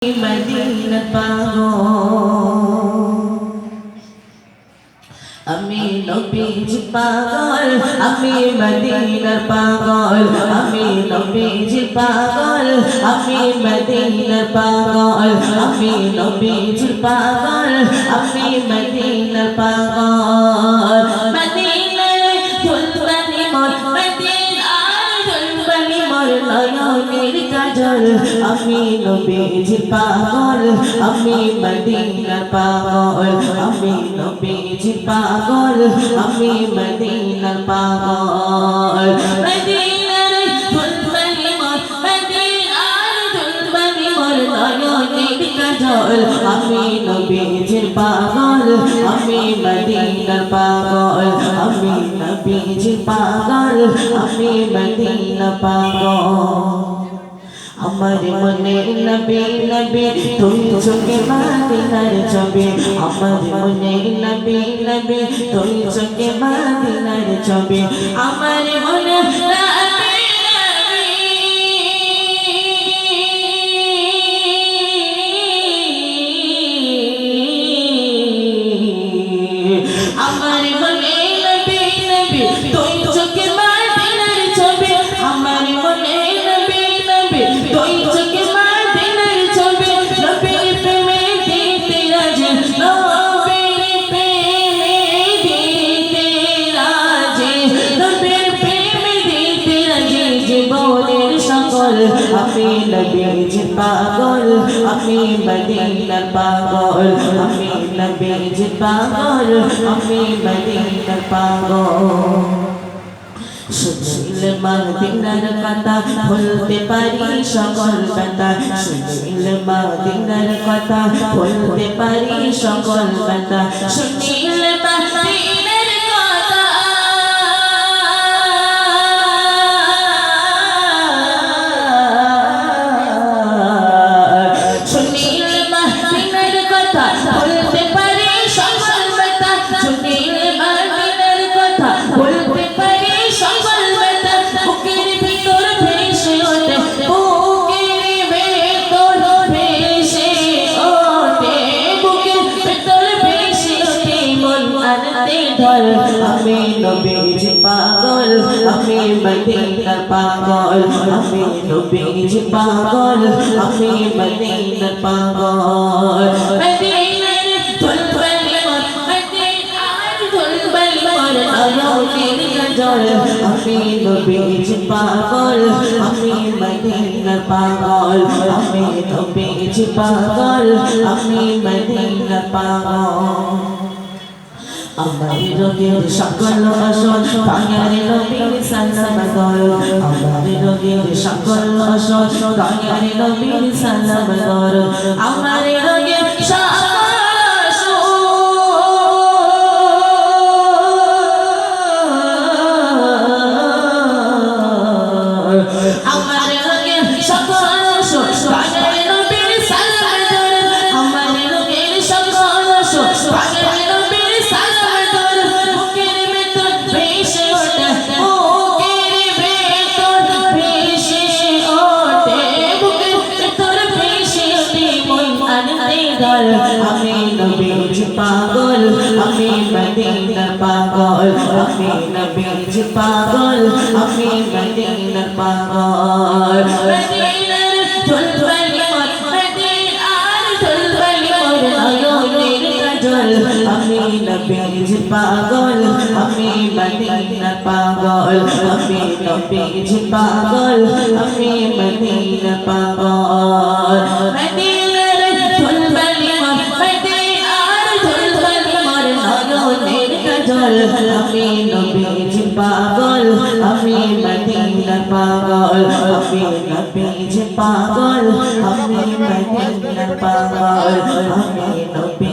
Medina পাগল আমি নবীজি পাগল আমি মদিনার পাগল আমি নবীজি পাগল আমি মদিনার পাগল আমি নবীজি পাগল আমি মদিনার পাগল মদিনার ফুলবানি মোর মদিনার ফুলবানি মোর নয়নের কাজল আমি নবীজি পাগল আমি মদিনার পাগল আমি নবীজি পাগল আমি মদিনার পাগল মদিনার ফুলবানি মোর মদিনার ফুলবানি মোর নয়নের কাজল আমি নবীজির পাগল আমি মদিনার পাগল আমি নবীজির পাগল আমি মদিনার পাগল আমার মনে নবী নবী তুই চোখে মদিনার ছবি আমার মনে নবী নবী তুই চোখে মদিনার ছবি আমার মনে নবী আমার মনে নবী নবী তুই চোখে মদিনার ছবি আমার মনে নবী নবী তুই চোখে মদিনার ছবি নবীর প্রেমে দিতে রাজি নবীর প্রেমে দিতে রাজি নবীর প্রেমে দিতে রাজি জীবনের সকল আমি নবীজি পাগল আমি মদিনার পাগল আমি নবীজি পাগল আমি মদিনার পাগল শুনলে মদিনার কথা বলতে পারি সকল কথা শুনলে মদিনার কথা বলতে পারি সকল কথা শুনলে মদিনার কথা শুনলে মদিনার কথা বলতে পারি সকল কথা শুনলে মদিনার কথা বলতে পারি আমি নবীজি পাগল আমি মদিনার পাগল আমি নবীজি পাগল আমি মদিনার পাগল মদিনার ফুলবানি মোর মদিনার ফুলবানি মোর নয়নের কাজল আমি নবীজি পাগল আমি মদিনার পাগল আমি নবীজি পাগল আমি মদিনার পাগল আমার রোগের সকল অসল তাঁর নবীর সালাম গল আমার রোগের সকল অসল তাঁর নবীর সালাম গল আমার রোগের সকল আমার রোগের সকল অসল তাঁর নবীর সালাম গল আমার রোগের সকল অসল তাঁর আমি নবীজি পাগল আমি মদিনার পাগল আমি নবীজি পাগল আমি মদিনার পাগল মদিনার ফুলবানি মোর মদিনার ফুলবানি মোর নয়নের কাজল আমি নবীজি পাগল আমি মদিনার পাগল আমি নবীজি পাগল আমি মদিনার পাগল মদিনার ফুলবানি আমি নবীজি পাগল আমি মদিনার পাগল আমি নবীজি পাগল আমি মদিনার পাগল আমি নবী